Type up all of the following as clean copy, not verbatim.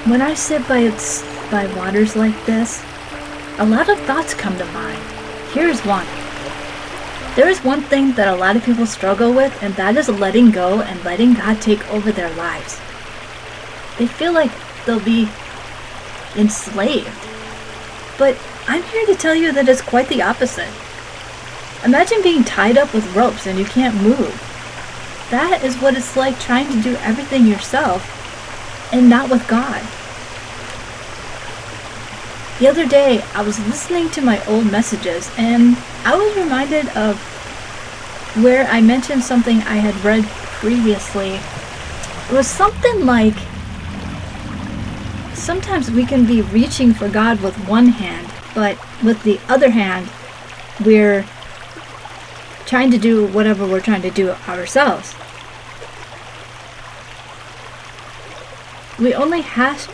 When I sit by waters like this, a lot of thoughts come to mind. Here's one. There is one thing that a lot of people struggle with, and that is letting go and letting God take over their lives. They feel like they'll be enslaved. But I'm here to tell you that it's quite the opposite. Imagine being tied up with ropes and you can't move. That is what it's like trying to do everything yourself and not with God. The other day, I was listening to my old messages and I was reminded of where I mentioned something I had read previously. It was something like, sometimes we can be reaching for God with one hand, but with the other hand, we're trying to do whatever we're trying to do ourselves. We only have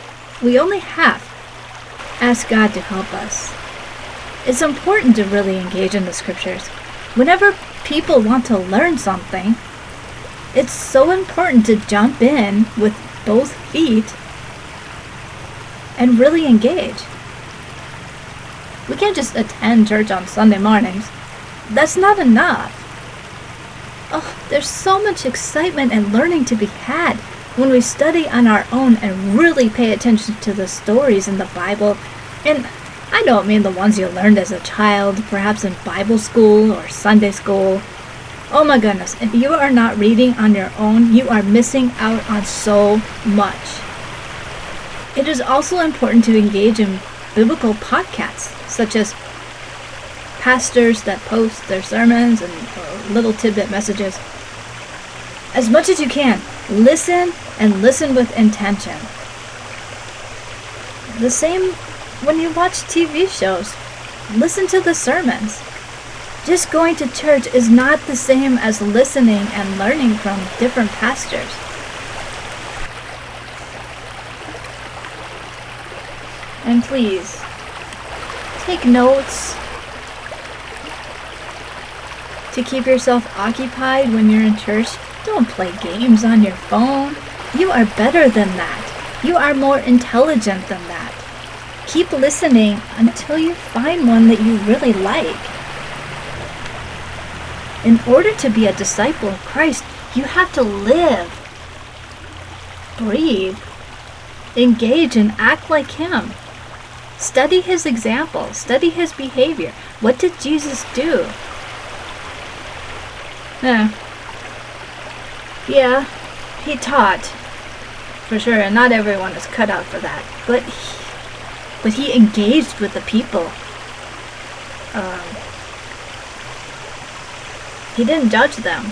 ask God to help us. It's important to really engage in the scriptures. Whenever people want to learn something, it's so important to jump in with both feet and really engage. We can't just attend church on Sunday mornings. That's not enough. Oh, there's so much excitement and learning to be had when we study on our own and really pay attention to the stories in the Bible. And I don't mean the ones you learned as a child, perhaps in Bible school or Sunday school. Oh my goodness, if you are not reading on your own, you are missing out on so much. It is also important to engage in biblical podcasts, such as pastors that post their sermons and little tidbit messages. As much as you can, listen and listen with intention. The same when you watch TV shows. Listen to the sermons. Just going to church is not the same as listening and learning from different pastors. And please, take notes to keep yourself occupied when you're in church. Don't play games on your phone. You are better than that. You are more intelligent than that. Keep listening until you find one that you really like. In order to be a disciple of Christ, you have to live, breathe, engage, and act like Him. Study His example. Study His behavior. What did Jesus do? Yeah, He taught, for sure, and not everyone is cut out for that. But He engaged with the people. He didn't judge them.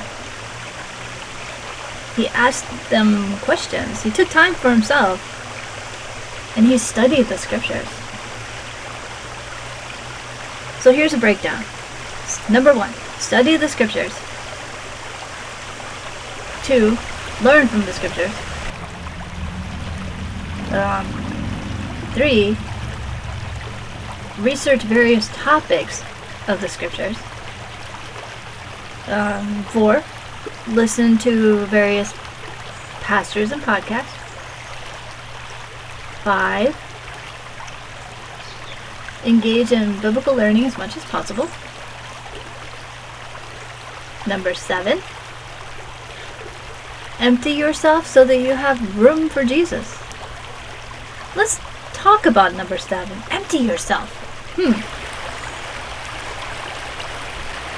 He asked them questions. He took time for Himself, and He studied the scriptures. So here's a breakdown. Number 1, study the scriptures. 2, learn from the scriptures. 3, research various topics of the scriptures. 4, listen to various pastors and podcasts. 5, engage in biblical learning as much as possible. Number 7, empty yourself so that you have room for Jesus. Let's talk about number 7. Empty yourself.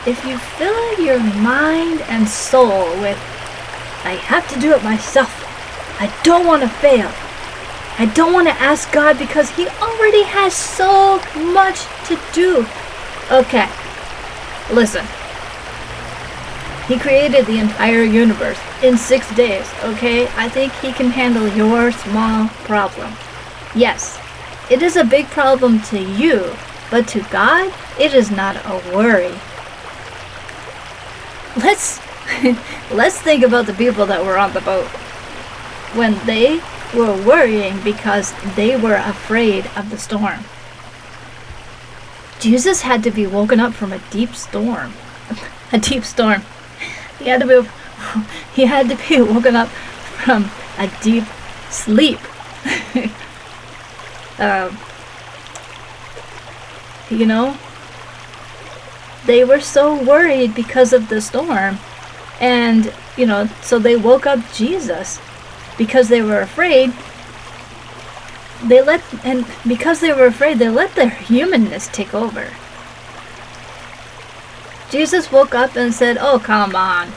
If you fill your mind and soul with, I have to do it myself, I don't want to fail, I don't want to ask God because he already has so much to do. Okay, listen. He created the entire universe in 6 days, okay? I think he can handle your small problem. Yes, it is a big problem to you, but to God, it is not a worry. Let's think about the people that were on the boat when they were worrying because they were afraid of the storm. Jesus had to be woken up from a deep storm. A deep storm. He had to be woken up from a deep sleep. You know, they were so worried because of the storm, and so they woke up Jesus because they were afraid. Because they were afraid, they let their humanness take over. Jesus woke up and said, "Oh, come on.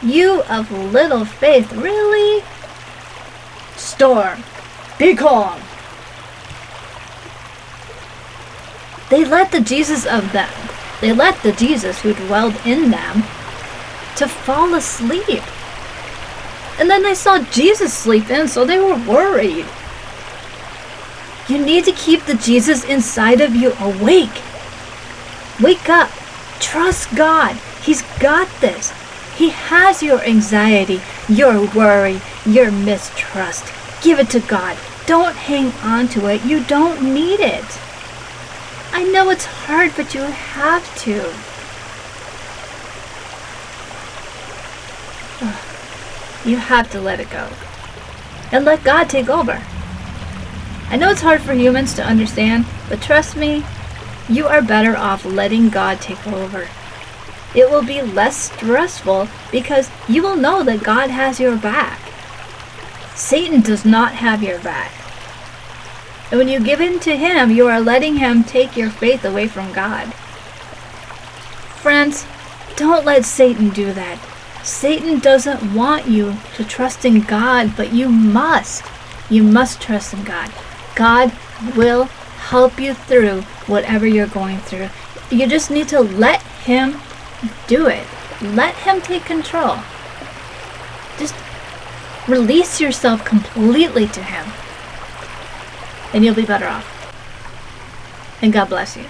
You of little faith, really? Storm, be calm." They let the Jesus who dwelled in them to fall asleep. And then they saw Jesus sleep in, so they were worried. You need to keep the Jesus inside of you awake. Wake up. Trust God. He's got this. He has your anxiety, your worry, your mistrust. Give it to God. Don't hang on to it. You don't need it. I know it's hard, but you have to. You have to let it go. And let God take over. I know it's hard for humans to understand, but trust me, you are better off letting God take over. It will be less stressful because you will know that God has your back. Satan does not have your back. And when you give in to him, you are letting him take your faith away from God. Friends, don't let Satan do that. Satan doesn't want you to trust in God, but you must. You must trust in God. God will help you through whatever you're going through. You just need to let him do it. Let him take control. Just release yourself completely to him, and you'll be better off. And God bless you.